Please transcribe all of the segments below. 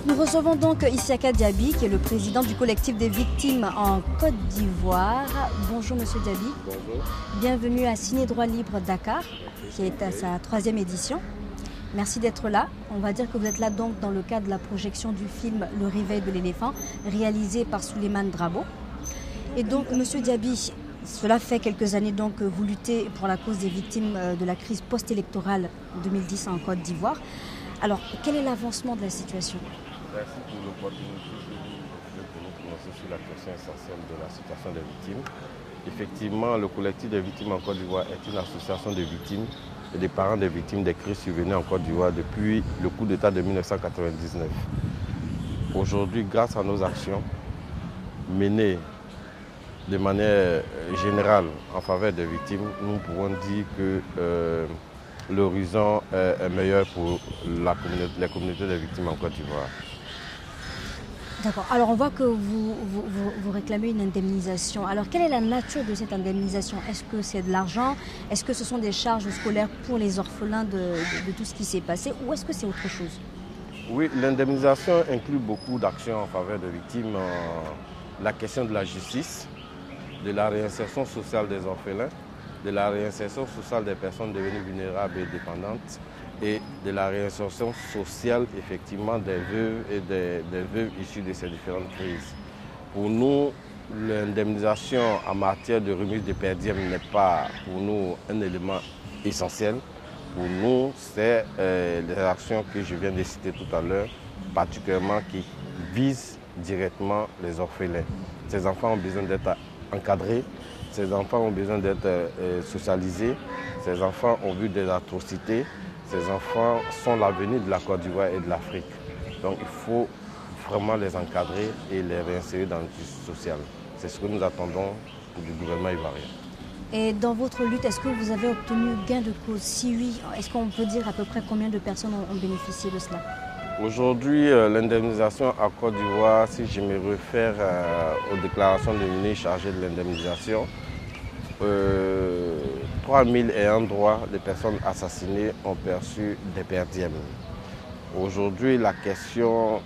Nous recevons donc Isiaka Diaby, qui est le président du collectif des victimes en Côte d'Ivoire. Bonjour Monsieur Diaby. Bonjour. Bienvenue à Ciné Droit Libre Dakar, qui est à sa 3e édition. Merci d'être là. On va dire que vous êtes là donc dans le cadre de la projection du film Le réveil de l'éléphant, réalisé par Souleymane Drabo. Et donc Monsieur Diaby, cela fait quelques années donc que vous luttez pour la cause des victimes de la crise post-électorale 2010 en Côte d'Ivoire. Alors, quel est l'avancement de la situation? Merci pour l'opportunité de nous prononcer sur la question essentielle de la situation des victimes. Effectivement, le collectif des victimes en Côte d'Ivoire est une association de victimes et des parents des victimes des crises survenues en Côte d'Ivoire depuis le coup d'État de 1999. Aujourd'hui, grâce à nos actions menées de manière générale en faveur des victimes, nous pouvons dire que l'horizon est meilleur pour les communautés des victimes en Côte d'Ivoire. D'accord. Alors on voit que vous réclamez une indemnisation. Alors quelle est la nature de cette indemnisation? Est-ce que c'est de l'argent? Est-ce que ce sont des charges scolaires pour les orphelins de tout ce qui s'est passé? Ou est-ce que c'est autre chose? Oui, l'indemnisation inclut beaucoup d'actions en faveur des victimes. La question de la justice, de la réinsertion sociale des orphelins, de la réinsertion sociale des personnes devenues vulnérables et dépendantes et de la réinsertion sociale effectivement des veuves et des veuves issues de ces différentes crises. Pour nous, l'indemnisation en matière de remise de per diem n'est pas pour nous un élément essentiel. Pour nous, c'est les actions que je viens de citer tout à l'heure, particulièrement qui visent directement les orphelins. Ces enfants ont besoin d'être encadrés. Ces enfants ont besoin d'être socialisés. Ces enfants ont vu des atrocités. Ces enfants sont l'avenir de la Côte d'Ivoire et de l'Afrique. Donc il faut vraiment les encadrer et les réinsérer dans le tissu social. C'est ce que nous attendons du gouvernement ivoirien. Et dans votre lutte, est-ce que vous avez obtenu gain de cause? Si oui, est-ce qu'on peut dire à peu près combien de personnes ont bénéficié de cela? Aujourd'hui, l'indemnisation à Côte d'Ivoire, si je me réfère aux déclarations du ministre chargé de l'indemnisation, 3000 ayants droit des personnes assassinées ont perçu des per diem. Aujourd'hui, la question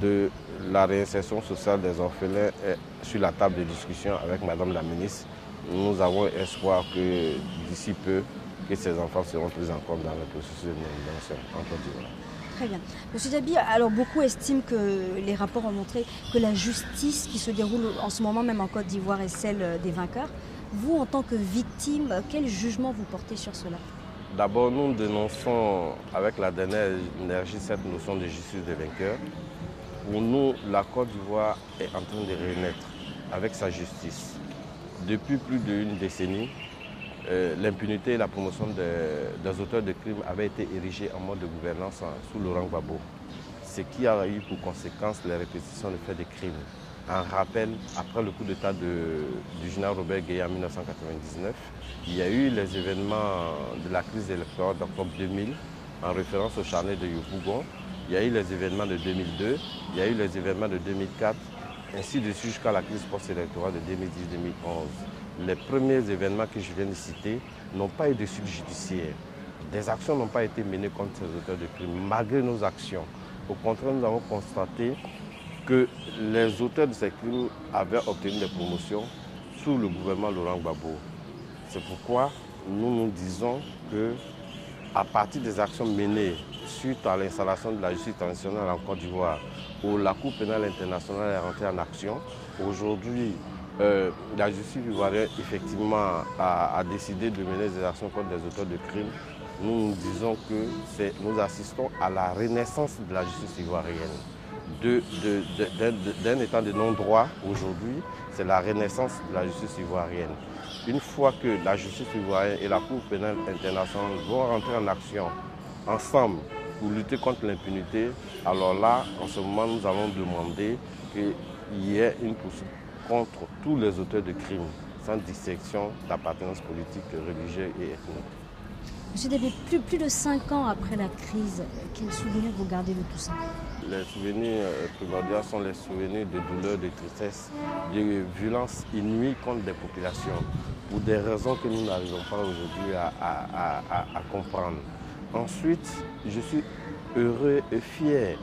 de la réinsertion sociale des orphelins est sur la table de discussion avec Madame la ministre. Nous avons espoir que d'ici peu, que ces enfants seront pris en compte dans le processus de l'indemnisation en Côte d'Ivoire. Très bien. Monsieur Diaby, alors beaucoup estiment que les rapports ont montré que la justice qui se déroule en ce moment même en Côte d'Ivoire est celle des vainqueurs. Vous, en tant que victime, quel jugement vous portez sur cela? D'abord, nous dénonçons avec la dernière énergie cette notion de justice des vainqueurs. Pour nous, la Côte d'Ivoire est en train de renaître avec sa justice. Depuis plus d'une décennie, l'impunité et la promotion des auteurs de crimes avaient été érigées en mode de gouvernance sous Laurent Gbagbo, ce qui a eu pour conséquence les répétitions de faits de crimes. En rappel, après le coup d'État du général Robert Gueye en 1999, il y a eu les événements de la crise électorale d'octobre 2000, en référence au charnier de Yopougon. Il y a eu les événements de 2002, il y a eu les événements de 2004, ainsi de suite jusqu'à la crise post-électorale de 2010-2011. Les premiers événements que je viens de citer n'ont pas eu de suite judiciaire. Des actions n'ont pas été menées contre ces auteurs de crimes, malgré nos actions. Au contraire, nous avons constaté que les auteurs de ces crimes avaient obtenu des promotions sous le gouvernement Laurent Gbagbo. C'est pourquoi nous disons qu'à partir des actions menées suite à l'installation de la justice traditionnelle en Côte d'Ivoire, où la Cour pénale internationale est rentrée en action, aujourd'hui, la justice ivoirienne effectivement a décidé de mener des actions contre des auteurs de crimes. Nous disons que nous assistons à la renaissance de la justice ivoirienne. D'un état de non-droit aujourd'hui, c'est la renaissance de la justice ivoirienne. Une fois que la justice ivoirienne et la Cour pénale internationale vont rentrer en action ensemble pour lutter contre l'impunité, alors là, en ce moment, nous allons demander qu'il y ait une poursuite contre tous les auteurs de crimes, sans distinction d'appartenance politique, religieuse et ethnique. Monsieur Diaby, plus de 5 ans après la crise, quels souvenirs vous gardez de tout ça? Les souvenirs primordiaux sont les souvenirs de douleur, de tristesse, de violence inouïe contre des populations, pour des raisons que nous n'arrivons pas aujourd'hui à comprendre. Ensuite, je suis heureux et fier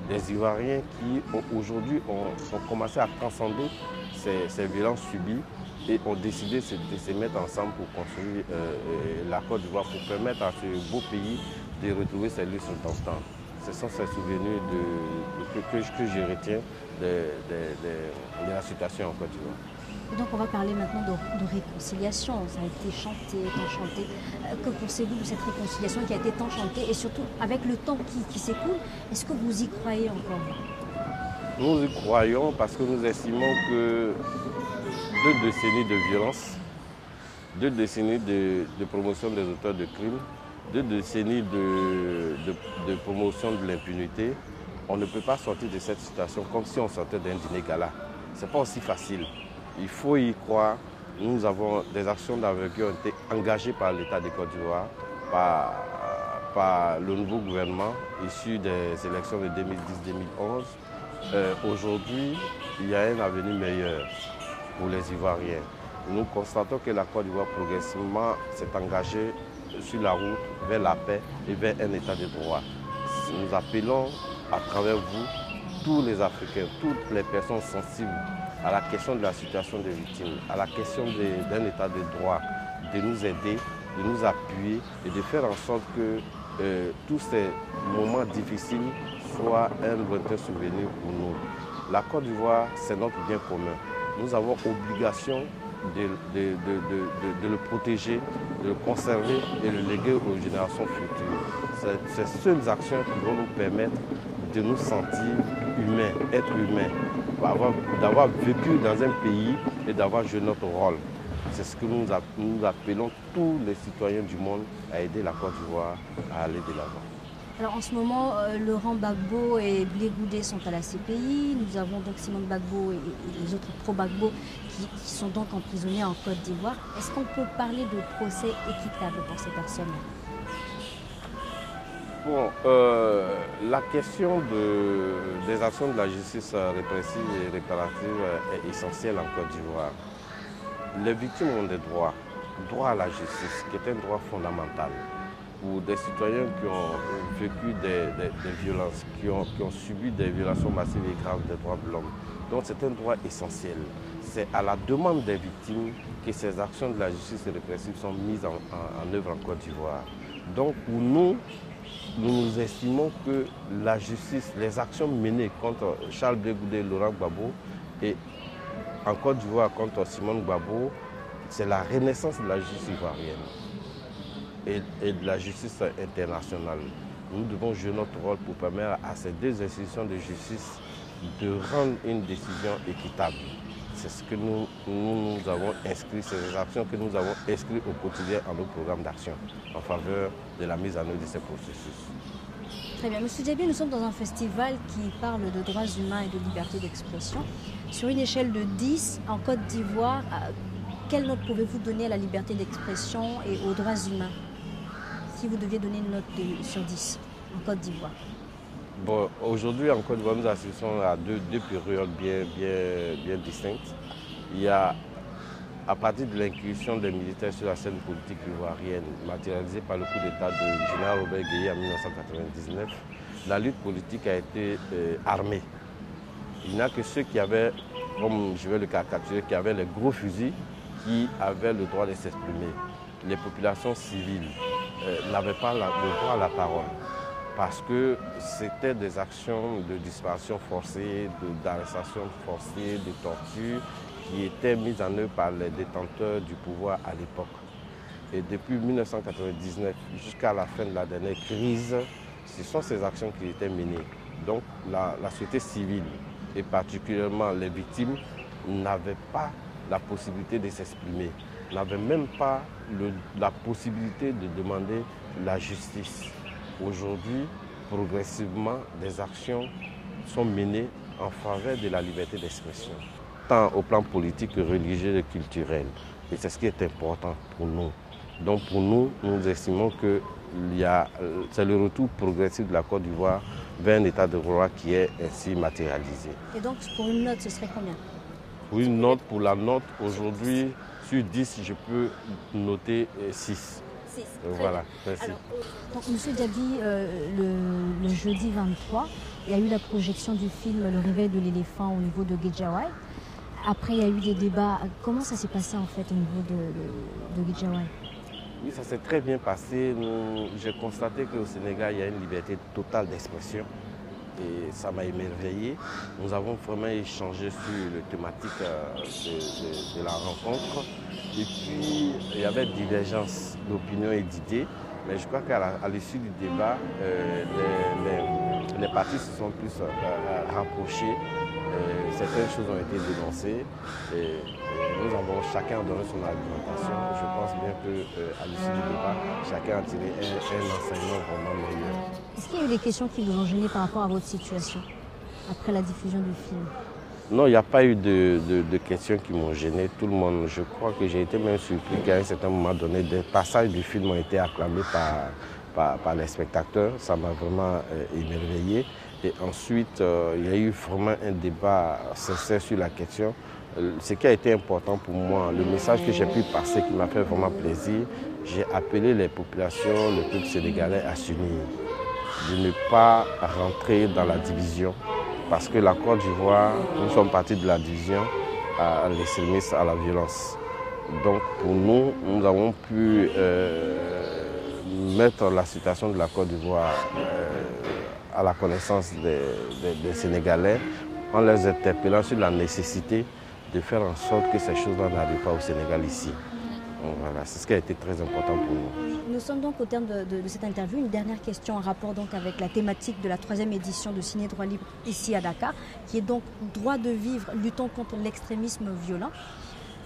des Ivoiriens qui aujourd'hui ont commencé à transcender ces violences subies et ont décidé de se mettre ensemble pour construire la Côte d'Ivoire, pour permettre à ce beau pays de retrouver ses lustres d'antan. Ce sont ces souvenirs que je retiens de la situation en Côte d'Ivoire. Donc on va parler maintenant de réconciliation. Ça a été chanté, tant chanté. Que pensez-vous de cette réconciliation qui a été tant chantée et surtout avec le temps qui s'écoule, est-ce que vous y croyez encore? Nous y croyons parce que nous estimons que 2 décennies de violence, 2 décennies de promotion des auteurs de crimes, 2 décennies de promotion de l'impunité, on ne peut pas sortir de cette situation comme si on sortait d'un dîner gala. Ce n'est pas aussi facile. Il faut y croire. Nous avons des actions d'envergure qui ont été engagées par l'État de Côte d'Ivoire, par le nouveau gouvernement issu des élections de 2010-2011. Aujourd'hui, il y a un avenir meilleur pour les Ivoiriens. Nous constatons que la Côte d'Ivoire progressivement s'est engagée sur la route vers la paix et vers un état de droit. Nous appelons à travers vous, tous les Africains, toutes les personnes sensibles à la question de la situation des victimes, à la question d'un état de droit, de nous aider, de nous appuyer et de faire en sorte que tous ces moments difficiles soient un lointain souvenir pour nous. La Côte d'Ivoire, c'est notre bien commun. Nous avons obligation de le protéger, de le conserver et de le léguer aux générations futures. Ces seules actions qui vont nous permettre de nous sentir humains, être humains, d'avoir vécu dans un pays et d'avoir joué notre rôle. C'est ce que nous appelons tous les citoyens du monde à aider la Côte d'Ivoire à aller de l'avant. Alors en ce moment, Laurent Gbagbo et Blé Goudé sont à la CPI. Nous avons donc Simone Gbagbo et les autres pro-Gbagbo qui sont donc emprisonnés en Côte d'Ivoire. Est-ce qu'on peut parler de procès équitable pour ces personnes? Bon, la question des actions de la justice répressive et réparative est essentielle en Côte d'Ivoire. Les victimes ont des droits, droit à la justice, qui est un droit fondamental pour des citoyens qui ont vécu des violences, qui ont subi des violations massives et graves des droits de l'homme. Donc c'est un droit essentiel. C'est à la demande des victimes que ces actions de la justice répressive sont mises en œuvre en Côte d'Ivoire. Donc pour nous estimons que la justice, les actions menées contre Charles Blé Goudé et Laurent Gbagbo et en Côte d'Ivoire contre Simone Gbagbo, c'est la renaissance de la justice ivoirienne et de la justice internationale. Nous devons jouer notre rôle pour permettre à ces 2 institutions de justice de rendre une décision équitable. C'est ce que nous avons inscrit, c'est les actions que nous avons inscrites au quotidien en nos programmes d'action en faveur de la mise en œuvre de ces processus. Très bien. Monsieur Diaby, nous sommes dans un festival qui parle de droits humains et de liberté d'expression. Sur une échelle de 10, en Côte d'Ivoire, quelle note pouvez-vous donner à la liberté d'expression et aux droits humains? Si vous deviez donner une note sur 10 en Côte d'Ivoire. Bon, aujourd'hui en Côte d'Ivoire, nous assistons à deux périodes bien distinctes. Il y a, à partir de l'incursion des militaires sur la scène politique ivoirienne, matérialisée par le coup d'État du général Robert Gueye en 1999, la lutte politique a été armée. Il n'y a que ceux qui avaient, comme je vais le caricaturer, qui avaient les gros fusils, qui avaient le droit de s'exprimer. Les populations civiles n'avaient pas le droit à la parole, parce que c'était des actions de disparition forcée, d'arrestation forcée, de torture, qui étaient mises en œuvre par les détenteurs du pouvoir à l'époque. Et depuis 1999 jusqu'à la fin de la dernière crise, ce sont ces actions qui étaient menées. Donc la société civile, et particulièrement les victimes, n'avaient pas la possibilité de s'exprimer, n'avaient même pas la possibilité de demander la justice. Aujourd'hui, progressivement, des actions sont menées en faveur de la liberté d'expression, tant au plan politique que religieux et culturel. Et c'est ce qui est important pour nous. Donc pour nous, nous estimons que c'est le retour progressif de la Côte d'Ivoire vers un état de droit qui est ainsi matérialisé. Et donc pour une note, ce serait combien? Oui, pour la note, aujourd'hui, sur 10, je peux noter 6. Voilà, merci. Alors, donc, Monsieur Diaby, le jeudi 23, il y a eu la projection du film Le réveil de l'éléphant au niveau de Guédiawaye. Après, il y a eu des débats. Comment ça s'est passé en fait au niveau de Guédiawaye? Oui, ça s'est très bien passé. J'ai constaté qu'au Sénégal, il y a une liberté totale d'expression. Et ça m'a émerveillé. Nous avons vraiment échangé sur les thématiques de la rencontre. Et puis, il y avait divergence d'opinions et d'idées. Mais je crois qu'à l'issue du débat, les partis se sont plus rapprochés. Certaines choses ont été dénoncées. Et nous avons chacun donné son argumentation. Je pense bien qu'à l'issue du débat, chacun a tiré un enseignement vraiment meilleur. Est-ce qu'il y a eu des questions qui vous ont gêné par rapport à votre situation après la diffusion du film? Non, il n'y a pas eu de questions qui m'ont gêné. Tout le monde, je crois que j'ai été même surpris qu'à un certain moment donné, des passages du film ont été acclamés par les spectateurs. Ça m'a vraiment émerveillé. Et ensuite, il y a eu vraiment un débat sincère sur la question. Ce qui a été important pour moi, le message que j'ai pu passer qui m'a fait vraiment plaisir, j'ai appelé les populations, le peuple sénégalais à s'unir, de ne pas rentrer dans la division. Parce que la Côte d'Ivoire, nous sommes partis de la division à l'extrémisme, à la violence. Donc pour nous, nous avons pu mettre la situation de la Côte d'Ivoire à la connaissance des Sénégalais en les interpellant sur la nécessité de faire en sorte que ces choses-là n'arrivent pas au Sénégal ici. Donc voilà, c'est ce qui a été très important pour nous. Nous sommes donc au terme de cette interview. Une dernière question en rapport donc avec la thématique de la 3e édition de Ciné Droit Libre ici à Dakar, qui est donc droit de vivre, luttons contre l'extrémisme violent.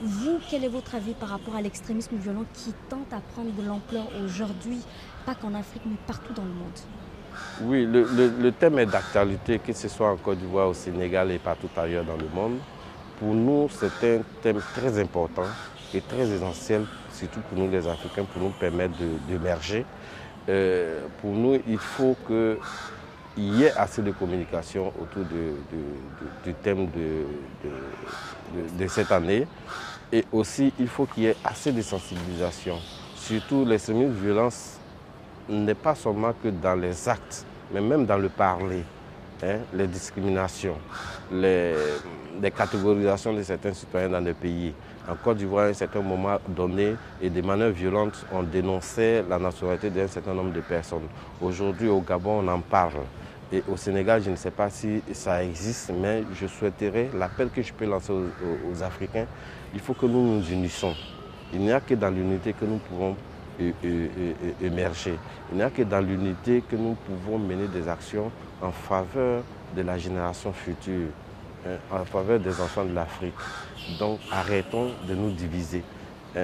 Vous, quel est votre avis par rapport à l'extrémisme violent qui tente à prendre de l'ampleur aujourd'hui, pas qu'en Afrique, mais partout dans le monde? Oui, le thème est d'actualité, que ce soit en Côte d'Ivoire, au Sénégal et partout ailleurs dans le monde. Pour nous, c'est un thème très important et très essentiel, surtout pour nous les Africains, pour nous permettre d'émerger. Pour nous, il faut qu'il y ait assez de communication autour du thème de cette année. Et aussi, il faut qu'il y ait assez de sensibilisation. Surtout, l'extrémisme violence n'est pas seulement que dans les actes, mais même dans le parler. Les discriminations, les catégorisations de certains citoyens dans le pays. En Côte d'Ivoire, à un certain moment donné, et de manière violente, on dénonçait la nationalité d'un certain nombre de personnes. Aujourd'hui, au Gabon, on en parle. Et au Sénégal, je ne sais pas si ça existe, mais je souhaiterais, l'appel que je peux lancer aux Africains, il faut que nous nous unissons. Il n'y a que dans l'unité que nous pouvons émerger. Il n'y a que dans l'unité que nous pouvons mener des actions en faveur de la génération future, en faveur des enfants de l'Afrique. Donc arrêtons de nous diviser,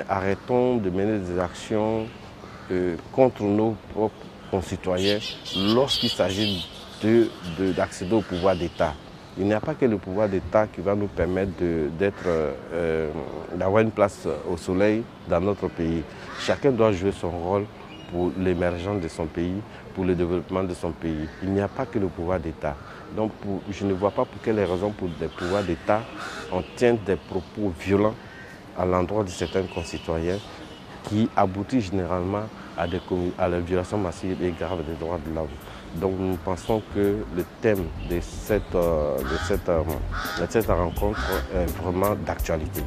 arrêtons de mener des actions contre nos propres concitoyens lorsqu'il s'agit d'accéder au pouvoir d'État. Il n'y a pas que le pouvoir d'État qui va nous permettre d'avoir une place au soleil dans notre pays. Chacun doit jouer son rôle pour l'émergence de son pays, pour le développement de son pays. Il n'y a pas que le pouvoir d'État. Donc je ne vois pas pour quelles raisons pour des pouvoirs d'État on tient des propos violents à l'endroit de certains concitoyens qui aboutissent généralement à la violation massive et grave des droits de l'homme. Donc nous pensons que le thème de cette rencontre est vraiment d'actualité.